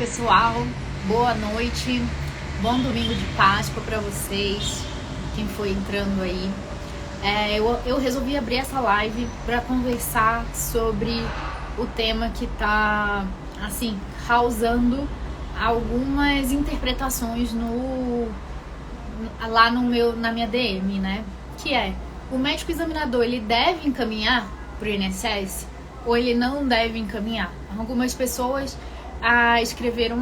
pessoal, boa noite, bom domingo de Páscoa para vocês, quem foi entrando aí. Eu resolvi abrir essa live para conversar sobre o tema que tá, assim, causando algumas interpretações lá na minha DM, né? Que é, o médico examinador, ele deve encaminhar para o INSS ou ele não deve encaminhar? Algumas pessoas escreveram,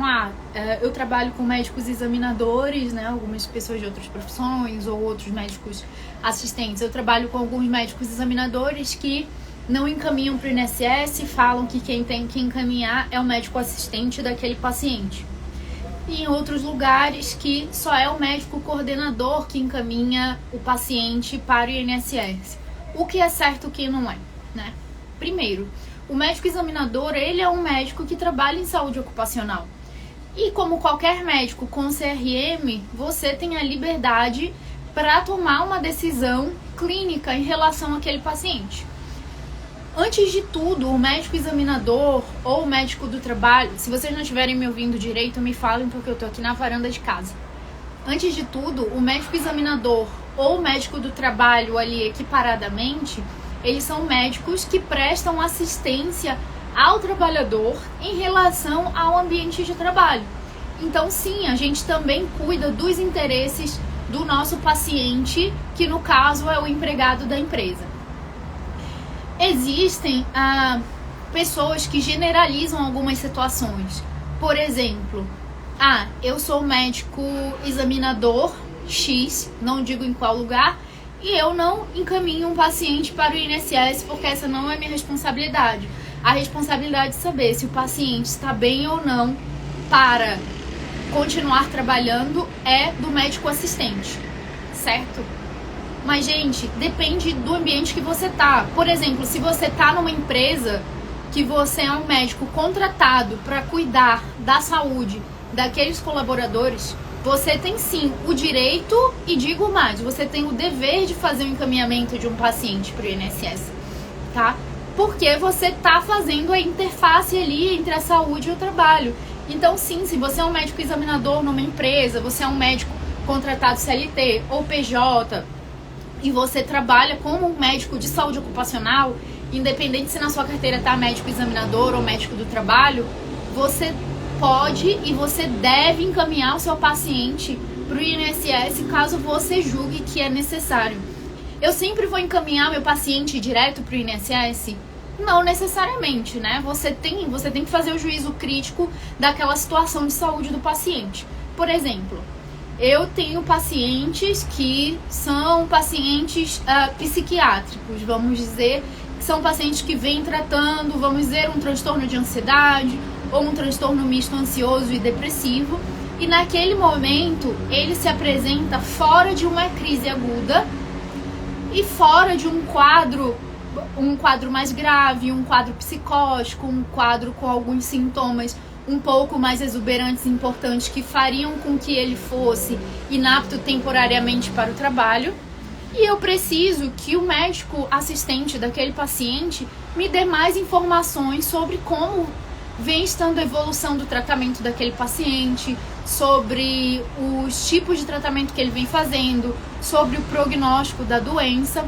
eu trabalho com médicos examinadores, né? Algumas pessoas de outras profissões ou outros médicos assistentes. Eu trabalho com alguns médicos examinadores que não encaminham para o INSS, falam que quem tem que encaminhar é o médico assistente daquele paciente. E em outros lugares que só é o médico coordenador que encaminha o paciente para o INSS. O que é certo e o que não é, né? Primeiro, o médico examinador, ele é um médico que trabalha em saúde ocupacional. E como qualquer médico com CRM, você tem a liberdade para tomar uma decisão clínica em relação àquele paciente. Antes de tudo, o médico examinador ou o médico do trabalho, se vocês não estiverem me ouvindo direito, me falem porque eu tô aqui na varanda de casa. Antes de tudo, o médico examinador ou o médico do trabalho ali equiparadamente, eles são médicos que prestam assistência ao trabalhador em relação ao ambiente de trabalho. Então, sim, a gente também cuida dos interesses do nosso paciente, que no caso é o empregado da empresa. Existem pessoas que generalizam algumas situações. Por exemplo, eu sou médico examinador X, não digo em qual lugar, e eu não encaminho um paciente para o INSS porque essa não é minha responsabilidade. A responsabilidade de saber se o paciente está bem ou não para continuar trabalhando é do médico assistente, certo? Mas, gente, depende do ambiente que você tá. Por exemplo, se você tá numa empresa que você é um médico contratado para cuidar da saúde daqueles colaboradores, você tem sim o direito e digo mais, você tem o dever de fazer o encaminhamento de um paciente para o INSS, tá? Porque você tá fazendo a interface ali entre a saúde e o trabalho. Então sim, se você é um médico examinador numa empresa, você é um médico contratado CLT ou PJ e você trabalha como um médico de saúde ocupacional, independente se na sua carteira tá médico examinador ou médico do trabalho, você pode e você deve encaminhar o seu paciente para o INSS caso você julgue que é necessário. Eu sempre vou encaminhar meu paciente direto para o INSS? Não necessariamente, né? Você tem que fazer o juízo crítico daquela situação de saúde do paciente. Por exemplo, eu tenho pacientes que são pacientes psiquiátricos, vamos dizer, que são pacientes que vêm tratando, vamos dizer, um transtorno de ansiedade ou um transtorno misto ansioso e depressivo, e naquele momento ele se apresenta fora de uma crise aguda e fora de um quadro mais grave, um quadro psicótico, um quadro com alguns sintomas um pouco mais exuberantes e importantes que fariam com que ele fosse inapto temporariamente para o trabalho. E eu preciso que o médico assistente daquele paciente me dê mais informações sobre como vem estando a evolução do tratamento daquele paciente, sobre os tipos de tratamento que ele vem fazendo, sobre o prognóstico da doença.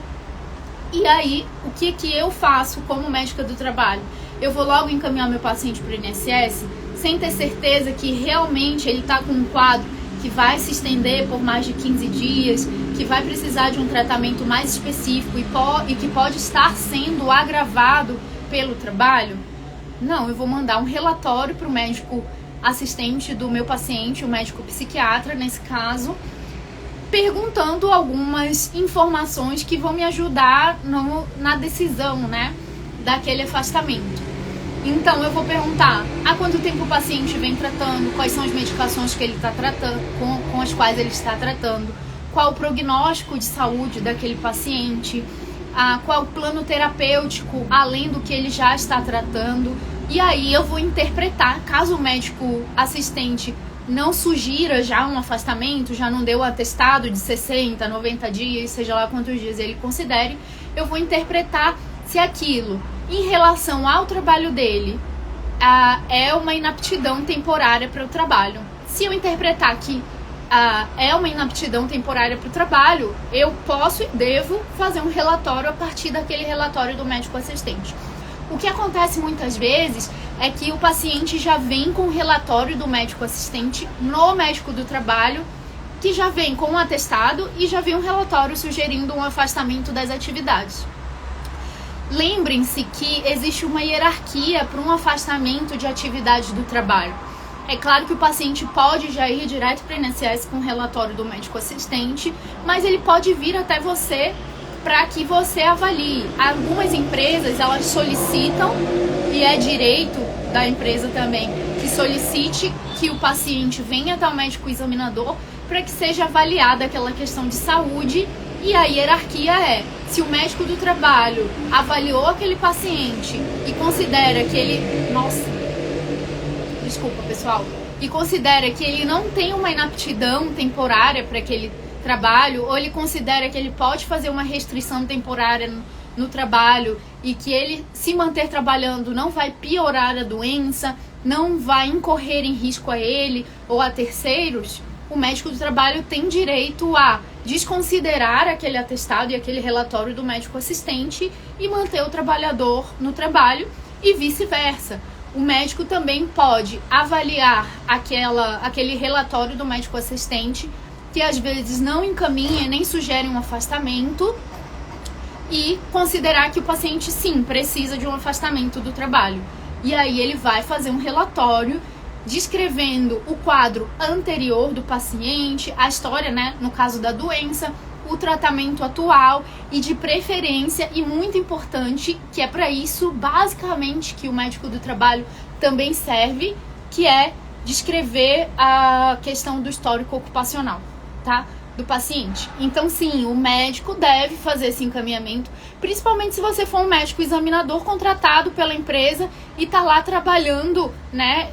E aí, o que eu faço como médica do trabalho? Eu vou logo encaminhar meu paciente para o INSS sem ter certeza que realmente ele está com um quadro que vai se estender por mais de 15 dias, que vai precisar de um tratamento mais específico e que pode estar sendo agravado pelo trabalho? Não, eu vou mandar um relatório para o médico assistente do meu paciente, o médico psiquiatra nesse caso, perguntando algumas informações que vão me ajudar na decisão, né, daquele afastamento. Então eu vou perguntar há quanto tempo o paciente vem tratando, quais são as medicações que ele está tratando, com as quais ele está tratando, qual o prognóstico de saúde daquele paciente, qual o plano terapêutico além do que ele já está tratando. E aí eu vou interpretar, caso o médico assistente não sugira já um afastamento, já não deu o atestado de 60, 90 dias, seja lá quantos dias ele considere, eu vou interpretar se aquilo, em relação ao trabalho dele, é uma inaptidão temporária para o trabalho. Se eu interpretar que é uma inaptidão temporária para o trabalho, eu posso e devo fazer um relatório a partir daquele relatório do médico assistente. O que acontece muitas vezes é que o paciente já vem com o relatório do médico assistente no médico do trabalho, que já vem com um atestado e já vem um relatório sugerindo um afastamento das atividades. Lembrem-se que existe uma hierarquia para um afastamento de atividades do trabalho. É claro que o paciente pode já ir direto para o INSS com o relatório do médico assistente, mas ele pode vir até você para que você avalie. Algumas empresas, elas solicitam, e é direito da empresa também, que solicite que o paciente venha até o médico examinador para que seja avaliada aquela questão de saúde. E a hierarquia é, se o médico do trabalho avaliou aquele paciente e considera que ele... Desculpa, pessoal. E considera que ele não tem uma inaptidão temporária para aquele trabalho, ou ele considera que ele pode fazer uma restrição temporária no trabalho e que ele, se manter trabalhando, não vai piorar a doença, não vai incorrer em risco a ele ou a terceiros, o médico do trabalho tem direito a desconsiderar aquele atestado e aquele relatório do médico assistente e manter o trabalhador no trabalho e vice-versa. O médico também pode avaliar aquele relatório do médico assistente, que às vezes não encaminha nem sugere um afastamento, e considerar que o paciente sim precisa de um afastamento do trabalho. E aí ele vai fazer um relatório descrevendo o quadro anterior do paciente, a história, né, no caso da doença, o tratamento atual e, de preferência, e muito importante, que é para isso basicamente que o médico do trabalho também serve, que é descrever a questão do histórico ocupacional, tá? Do paciente. Então, sim, o médico deve fazer esse encaminhamento, principalmente se você for um médico examinador contratado pela empresa e tá lá trabalhando, né,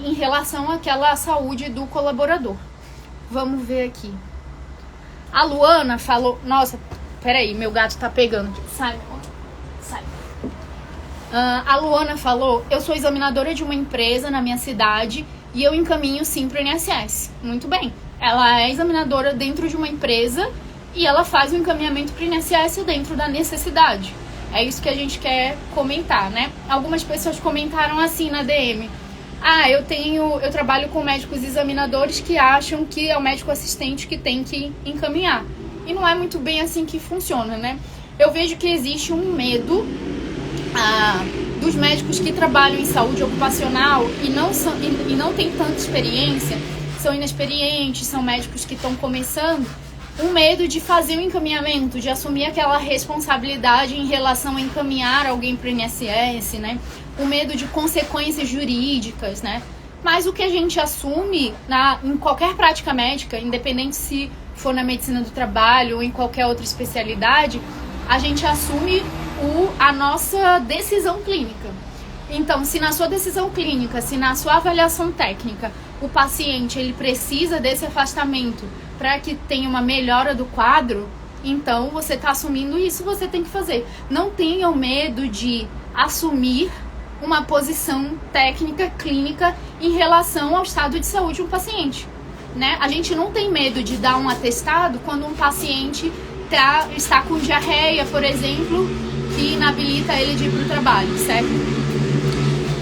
em relação àquela saúde do colaborador. Vamos ver aqui. A Luana falou... Nossa, peraí, meu gato tá pegando. Sai. A Luana falou: eu sou examinadora de uma empresa na minha cidade e eu encaminho sim pro INSS. Muito bem. Ela é examinadora dentro de uma empresa e ela faz o encaminhamento pro INSS dentro da necessidade. É isso que a gente quer comentar, né? Algumas pessoas comentaram assim na DM: eu trabalho com médicos examinadores que acham que é o médico assistente que tem que encaminhar. E não é muito bem assim que funciona, né? Eu vejo que existe um medo dos médicos que trabalham em saúde ocupacional e não têm tanta experiência, são inexperientes, são médicos que estão começando, um medo de fazer o encaminhamento, de assumir aquela responsabilidade em relação a encaminhar alguém para o INSS, né? O medo de consequências jurídicas, né? Mas o que a gente assume em qualquer prática médica, independente se for na medicina do trabalho ou em qualquer outra especialidade, a gente assume a nossa decisão clínica. Então, se na sua decisão clínica, se na sua avaliação técnica, o paciente ele precisa desse afastamento para que tenha uma melhora do quadro, então você está assumindo isso, você tem que fazer. Não tenham medo de assumir uma posição técnica, clínica, em relação ao estado de saúde de um paciente, né? A gente não tem medo de dar um atestado quando um paciente está com diarreia, por exemplo, que inabilita ele de ir para o trabalho, certo?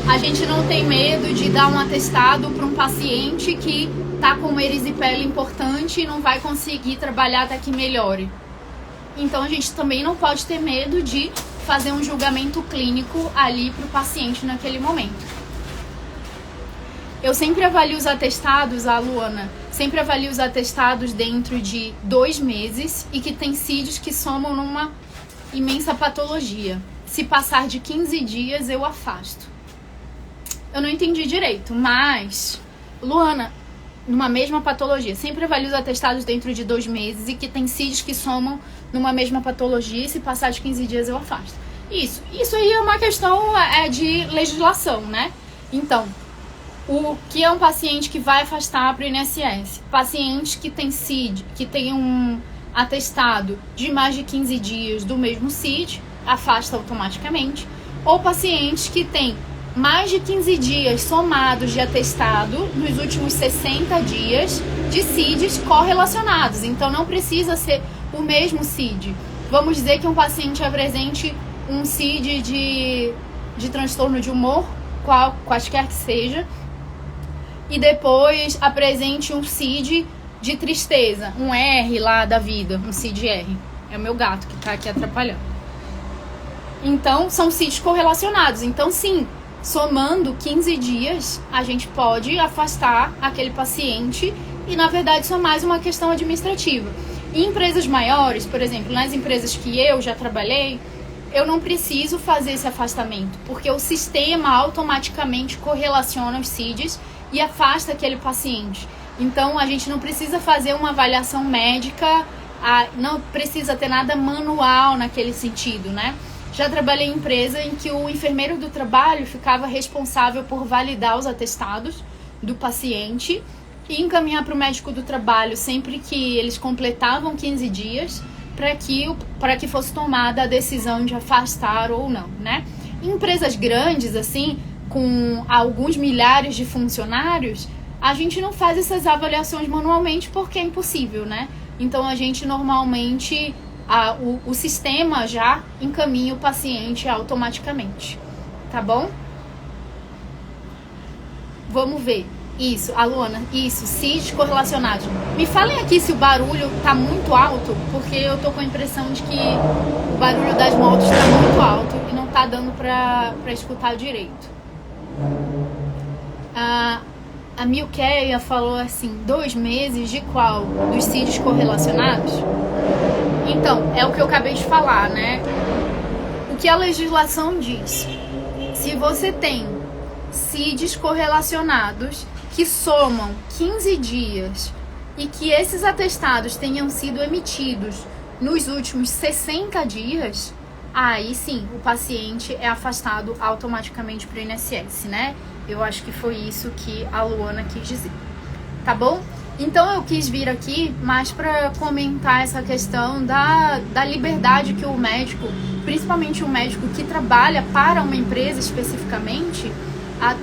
A gente não tem medo de dar um atestado para um paciente que está com uma erisipela importante e não vai conseguir trabalhar até que melhore. Então a gente também não pode ter medo de fazer um julgamento clínico ali para o paciente naquele momento. Eu sempre avalio os atestados, Luana, sempre avalio os atestados dentro de 2 meses e que tem CIDs que somam numa imensa patologia. Se passar de 15 dias, eu afasto. Eu não entendi direito, mas, Luana, numa mesma patologia, sempre avalio os atestados dentro de 2 meses e que tem CIDs que somam numa mesma patologia e se passar de 15 dias eu afasto. Isso aí é uma questão de legislação, né? Então, o que é um paciente que vai afastar para o INSS? Paciente que tem CID, que tem um atestado de mais de 15 dias do mesmo CID, afasta automaticamente. Ou pacientes que têm mais de 15 dias somados de atestado nos últimos 60 dias de CIDs correlacionados. Então, não precisa ser o mesmo CID. Vamos dizer que um paciente apresente um CID de transtorno de humor, quaisquer que seja, e depois apresente um CID de tristeza, um R lá da vida, um CID-R. É o meu gato que tá aqui atrapalhando. Então, são CIDs correlacionados. Então, sim, somando 15 dias, a gente pode afastar aquele paciente e, na verdade, isso é mais uma questão administrativa. Em empresas maiores, por exemplo, nas empresas que eu já trabalhei, eu não preciso fazer esse afastamento, porque o sistema automaticamente correlaciona os CIDs e afasta aquele paciente. Então, a gente não precisa fazer uma avaliação médica, não precisa ter nada manual naquele sentido, né? Já trabalhei em empresa em que o enfermeiro do trabalho ficava responsável por validar os atestados do paciente e encaminhar para o médico do trabalho sempre que eles completavam 15 dias para que fosse tomada a decisão de afastar ou não, né? Em empresas grandes, assim, com alguns milhares de funcionários, a gente não faz essas avaliações manualmente porque é impossível, né? Então, a gente normalmente... o sistema já encaminha o paciente automaticamente, tá bom? Vamos ver. Isso, a Luana, isso, CIDs correlacionados. Me falem aqui se o barulho tá muito alto, porque eu tô com a impressão de que o barulho das motos tá muito alto e não tá dando pra escutar direito. A Milkeia falou assim, 2 meses de qual? Dos CIDs correlacionados? Então, é o que eu acabei de falar, né? O que a legislação diz? Se você tem CIDs correlacionados que somam 15 dias e que esses atestados tenham sido emitidos nos últimos 60 dias, aí sim, o paciente é afastado automaticamente para o INSS, né? Eu acho que foi isso que a Luana quis dizer, tá bom? Então eu quis vir aqui mais para comentar essa questão da liberdade que o médico, principalmente o médico que trabalha para uma empresa especificamente,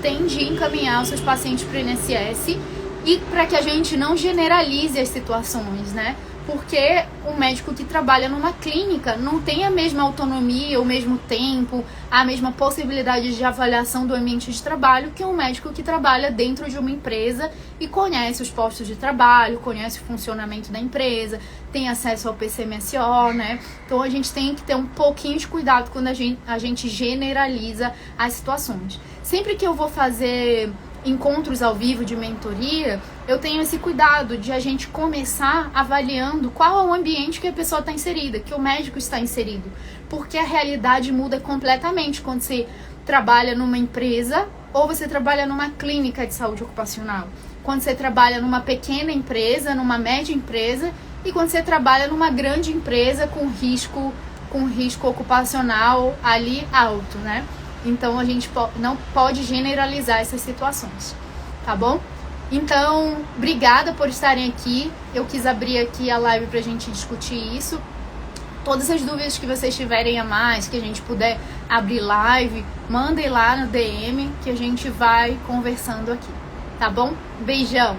tem de encaminhar os seus pacientes para o INSS e para que a gente não generalize as situações, né? Porque o médico que trabalha numa clínica não tem a mesma autonomia, o mesmo tempo, a mesma possibilidade de avaliação do ambiente de trabalho que um médico que trabalha dentro de uma empresa e conhece os postos de trabalho, conhece o funcionamento da empresa, tem acesso ao PCMSO, né? Então a gente tem que ter um pouquinho de cuidado quando a gente generaliza as situações. Sempre que eu vou fazer encontros ao vivo de mentoria, eu tenho esse cuidado de a gente começar avaliando qual é o ambiente que a pessoa está inserida, que o médico está inserido, porque a realidade muda completamente quando você trabalha numa empresa ou você trabalha numa clínica de saúde ocupacional, quando você trabalha numa pequena empresa, numa média empresa e quando você trabalha numa grande empresa com risco ocupacional ali alto, né? Então, a gente não pode generalizar essas situações, tá bom? Então, obrigada por estarem aqui. Eu quis abrir aqui a live pra gente discutir isso. Todas as dúvidas que vocês tiverem a mais, que a gente puder abrir live, mandem lá no DM que a gente vai conversando aqui, tá bom? Beijão!